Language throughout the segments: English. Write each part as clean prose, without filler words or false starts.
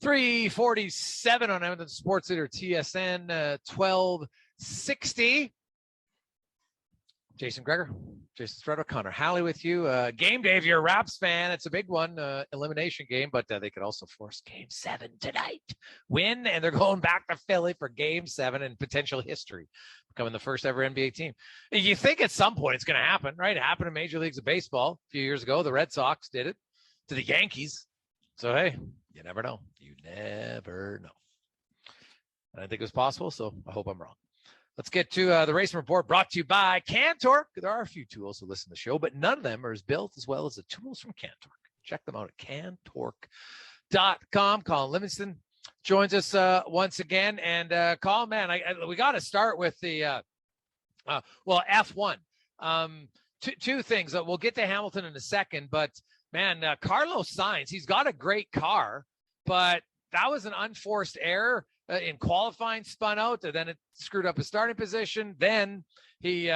3:47 on Edmonton Sports Leader TSN 1260. Jason Gregor, Jason Spread, Connor Halley with you. Game day, if you're a Raps fan, it's a big one, elimination game, but they could also force Game 7 tonight. Win, and they're going back to Philly for Game 7 and potential history, becoming the first ever NBA team. You think at some point it's going to happen, right? It happened in Major Leagues of Baseball a few years ago. The Red Sox did it to the Yankees. So, hey, you never know. You never know. I didn't think it was possible, so I hope I'm wrong. Let's get to the racing report brought to you by CanTorque. There are a few tools to listen to the show, but none of them are as built as well as the tools from CanTorque. Check them out at CanTorque.com. Colin Livingston joins us once again. And Colin, man, we got to start with the, F1. Two things. We'll get to Hamilton in a second, but, man, Carlos Sainz, he's got a great car, but that was an unforced error. In qualifying, spun out, and then it screwed up his starting position. Then he,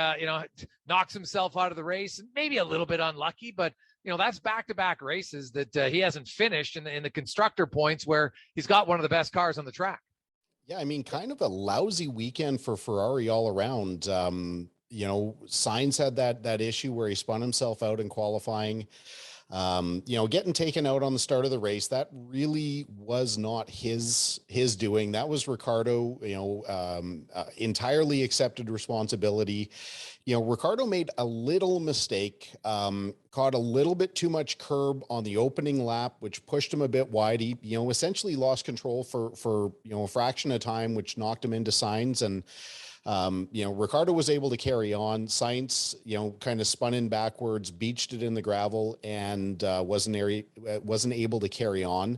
knocks himself out of the race. Maybe a little bit unlucky, but that's back-to-back races that he hasn't finished in the constructor points where he's got one of the best cars on the track. Yeah, I mean, kind of a lousy weekend for Ferrari all around. Sainz had that issue where he spun himself out in qualifying. Getting taken out on the start of the race, that really was not his doing. That was Ricardo, entirely accepted responsibility. Ricardo made a little mistake, caught a little bit too much curb on the opening lap, which pushed him a bit wide. He, essentially lost control for a fraction of time, which knocked him into Sainz. And Ricardo was able to carry on. Sainz, kind of spun in backwards, beached it in the gravel, and wasn't able to carry on.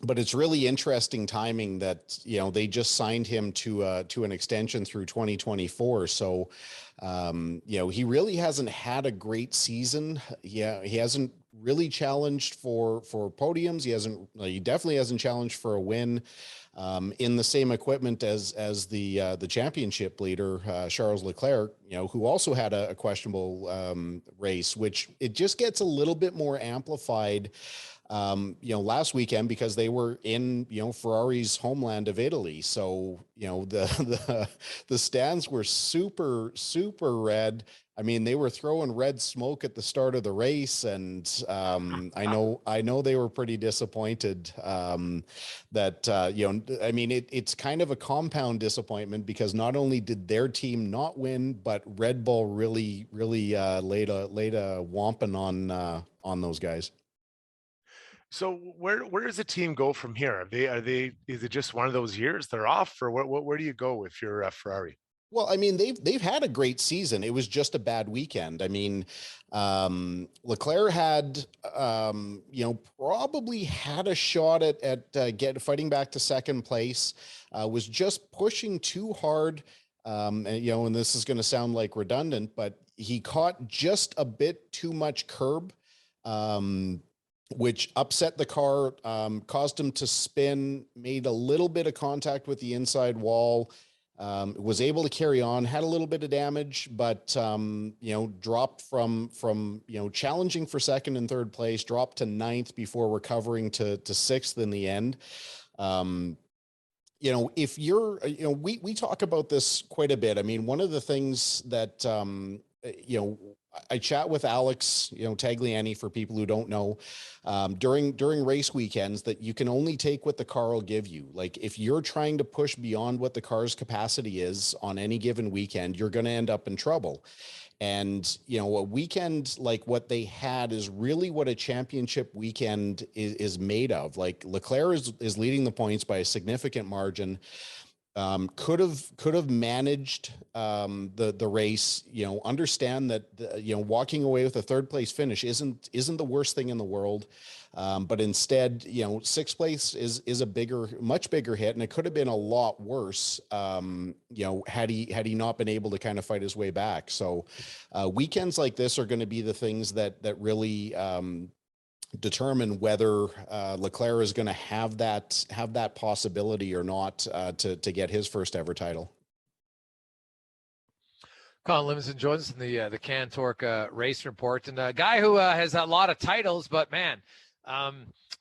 But it's really interesting timing that, they just signed him to an extension through 2024. So, he really hasn't had a great season. Yeah, he hasn't really challenged for podiums. He definitely hasn't challenged for a win. In the same equipment as the championship leader, Charles Leclerc, who also had a questionable race, which it just gets a little bit more amplified, last weekend because they were in, Ferrari's homeland of Italy. So, the stands were super, super red. I mean, they were throwing red smoke at the start of the race, and I know they were pretty disappointed it's kind of a compound disappointment because not only did their team not win, but Red Bull really laid a whomping on those guys. So where does the team go from here? Is it just one of those years they're off, or where do you go if you're Ferrari? Well, I mean, they've had a great season. It was just a bad weekend. I mean, Leclerc had, probably had a shot at fighting back to second place, was just pushing too hard. And this is going to sound like redundant, but he caught just a bit too much curb, which upset the car, caused him to spin, made a little bit of contact with the inside wall. Was able to carry on, had a little bit of damage, but, dropped from challenging for second and third place, dropped to ninth before recovering to sixth in the end. If you're, we talk about this quite a bit. I mean, one of the things that, I chat with Alex, Tagliani, for people who don't know, during race weekends, that you can only take what the car will give you. Like, if you're trying to push beyond what the car's capacity is on any given weekend, you're going to end up in trouble. And, a weekend like what they had is really what a championship weekend is made of. Like, Leclerc is leading the points by a significant margin. Could have managed the race, understand that, walking away with a third place finish isn't the worst thing in the world. But instead, sixth place is a much bigger hit, and it could have been a lot worse, had he not been able to kind of fight his way back. So weekends like this are going to be the things that really determine whether Leclerc is going to have that possibility or not to get his first ever title. Colin Livingston joins us in the CanTorque race report, and a guy who has a lot of titles, but man,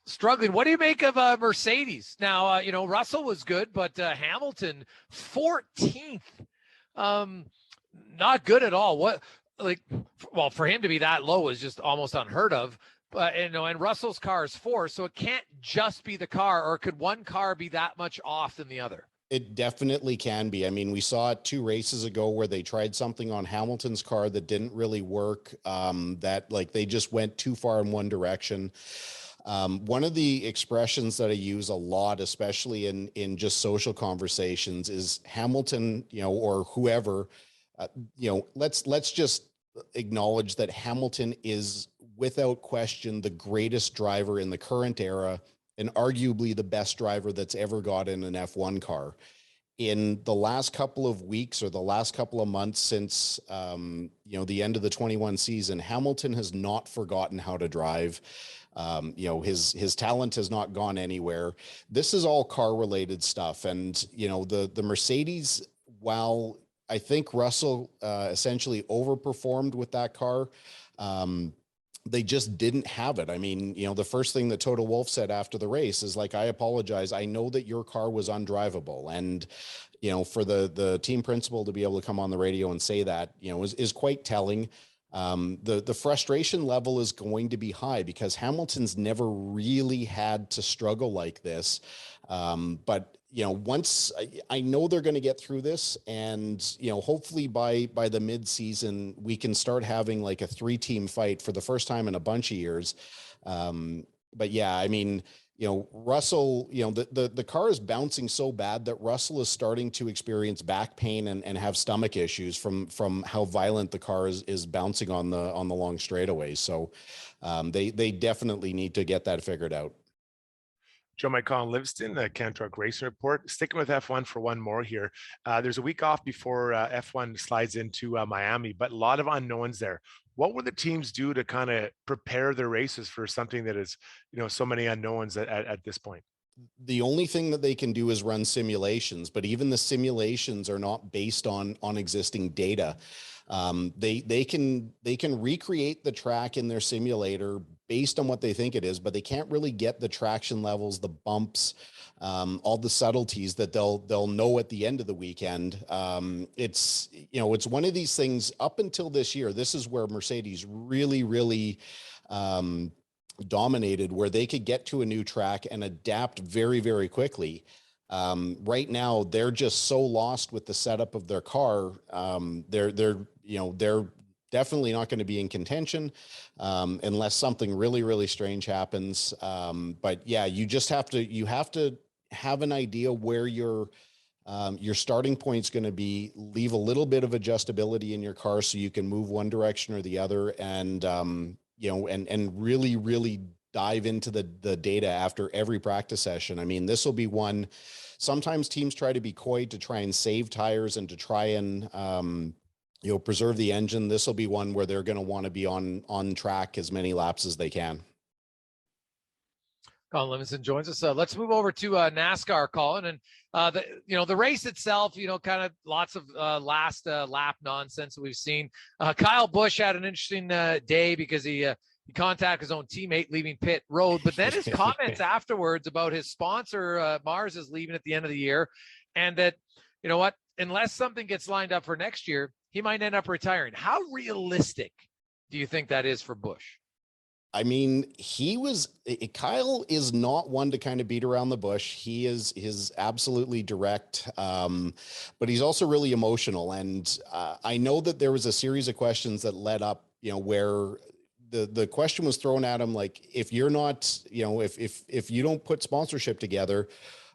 Struggling. What do you make of Mercedes? Now, Russell was good, but Hamilton 14th. Not good at all. Well, for him to be that low is just almost unheard of. But and Russell's car is 4, so it can't just be the car, or could one car be that much off than the other? It definitely can be. I mean, we saw it 2 races ago where they tried something on Hamilton's car that didn't really work. They just went too far in one direction. One of the expressions that I use a lot, especially in just social conversations, is Hamilton, or whoever, let's just acknowledge that Hamilton is without question the greatest driver in the current era and arguably the best driver that's ever got in an F1 car. In the last couple of weeks or the last couple of months since, the end of the 21 season, Hamilton has not forgotten how to drive. His talent has not gone anywhere. This is all car related stuff. And, the Mercedes, while I think Russell essentially overperformed with that car, they just didn't have it. I mean, the first thing that Toto Wolff said after the race is like, I apologize. I know that your car was undrivable. And, for the team principal to be able to come on the radio and say that, is quite telling. The frustration level is going to be high because Hamilton's never really had to struggle like this. But once I know they're going to get through this, and hopefully by the mid-season we can start having like a 3-team fight for the first time in a bunch of years. But yeah, I mean, Russell, the car is bouncing so bad that Russell is starting to experience back pain and have stomach issues from how violent the car is bouncing on the long straightaways. So they definitely need to get that figured out. Joe Mike Colin Livingston, the CanTorque Racing Report. Sticking with F1 for one more here. There's a week off before F1 slides into Miami, but a lot of unknowns there. What will the teams do to kind of prepare their races for something that is, so many unknowns at this point? The only thing that they can do is run simulations, but even the simulations are not based on existing data. They can recreate the track in their simulator based on what they think it is, but they can't really get the traction levels, the bumps, all the subtleties that they'll know at the end of the weekend. It's one of these things. Up until this year, this is where Mercedes really dominated, where they could get to a new track and adapt very, very quickly. Right now, they're just so lost with the setup of their car. They're definitely not going to be in contention unless something really, really strange happens. But yeah, you have to have an idea where your starting point's going to be. Leave a little bit of adjustability in your car so you can move one direction or the other, and really, really dive into the data after every practice session. I mean, this will be one. Sometimes teams try to be coy to try and save tires and to try and preserve the engine. This will be one where they're going to want to be on track as many laps as they can. Colin Livingston joins us. Let's move over to NASCAR, Colin, and the race itself. Kind of lots of last lap nonsense that we've seen. Kyle Busch had an interesting day because he contacted his own teammate leaving pit road, but then his comments afterwards about his sponsor Mars is leaving at the end of the year, and that unless something gets lined up for next year, he might end up retiring. How realistic do you think that is for Busch? I mean, Kyle is not one to kind of beat around the bush. He is absolutely direct, but he's also really emotional. And I know that there was a series of questions that led up, where the question was thrown at him, like, if you're not, if you don't put sponsorship together,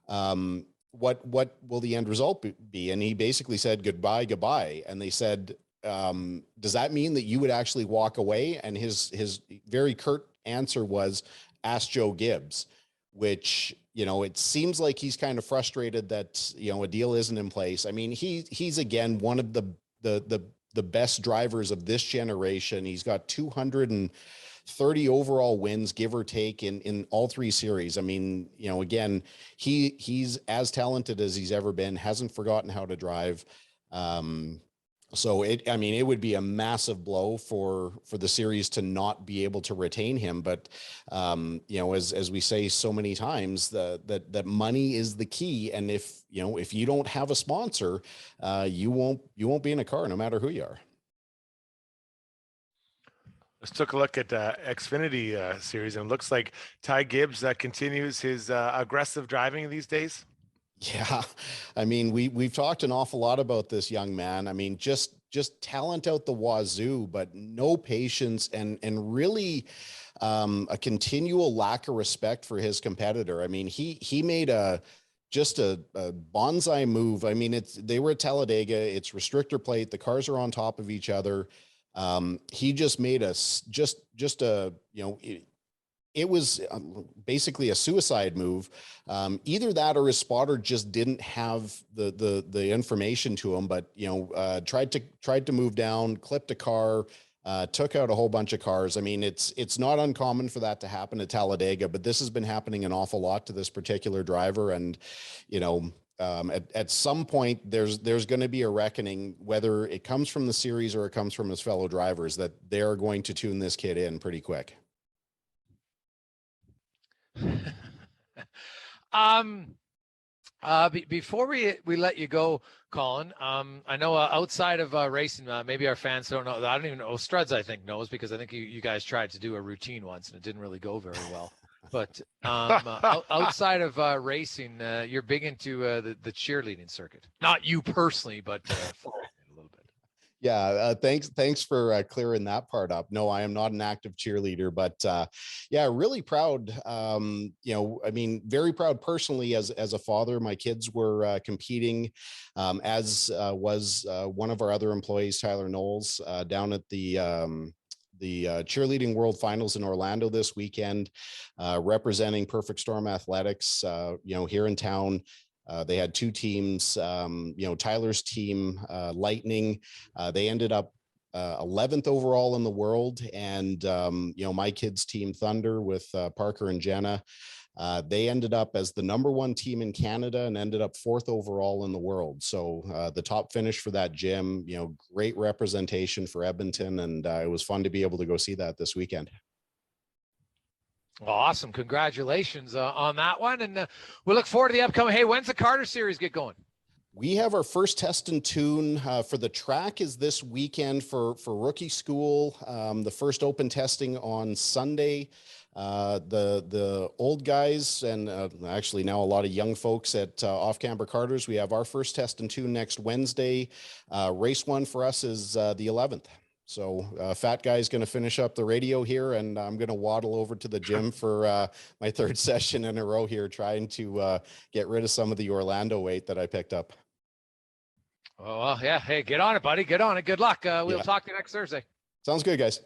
what will the end result be? And he basically said, goodbye. And they said, does that mean that you would actually walk away? And his very curt answer was, ask Joe Gibbs, which, it seems like he's kind of frustrated that, a deal isn't in place. I mean, he's again, one of the best drivers of this generation. He's got 230 overall wins, give or take, in all 3 series. I mean, again, he's as talented as he's ever been, hasn't forgotten how to drive. So I mean, it would be a massive blow for the series to not be able to retain him. But you know, as we say so many times, that money is the key. And if you don't have a sponsor, you won't be in a car, no matter who you are. Let's take a look at Xfinity series, and it looks like Ty Gibbs continues his aggressive driving these days. Yeah, I mean, we've talked an awful lot about this young man. I mean, just talent out the wazoo, but no patience and really a continual lack of respect for his competitor. I mean, he made just a bonsai move. I mean, they were at Talladega. It's restrictor plate. The cars are on top of each other. He just made just a it was basically a suicide move. Either that or his spotter just didn't have the information to him, but tried to move down, clipped a car, took out a whole bunch of cars. I mean, it's not uncommon for that to happen at Talladega, but this has been happening an awful lot to this particular driver. And, at some point there's going to be a reckoning, whether it comes from the series or it comes from his fellow drivers, that they're going to tune this kid in pretty quick. Before we let you go, Colin, I know outside of racing, maybe our fans don't know. I don't even know. Struds, I think, knows, because I think you guys tried to do a routine once and it didn't really go very well. But outside of racing, you're big into the cheerleading circuit. Not you personally, but a little bit. Yeah, thanks for clearing that part up. No, I am not an active cheerleader, but yeah, really proud. I mean, very proud personally as a father. My kids were competing, as was one of our other employees, Tyler Knowles, down at the cheerleading world finals in Orlando this weekend, representing Perfect Storm Athletics, here in town. They had two teams, Tyler's team, Lightning, they ended up 11th overall in the world. And, my kids' team, Thunder, with Parker and Jenna, they ended up as the #1 team in Canada and ended up 4th overall in the world. So the top finish for that gym, great representation for Edmonton. And it was fun to be able to go see that this weekend. Awesome. Congratulations on that one. And we look forward to the upcoming. Hey, when's the Carter series get going? We have our first test and tune for the track is this weekend for rookie school. The first open testing on Sunday. The old guys and actually now a lot of young folks at Off-Camber Carters, we have our first test and tune next Wednesday. Race one for us is the 11th. So Fat Guy's going to finish up the radio here, and I'm going to waddle over to the gym for my third session in a row here, trying to get rid of some of the Orlando weight that I picked up. Oh, well, yeah. Hey, get on it, buddy. Get on it. Good luck. We'll talk to you next Thursday. Sounds good, guys.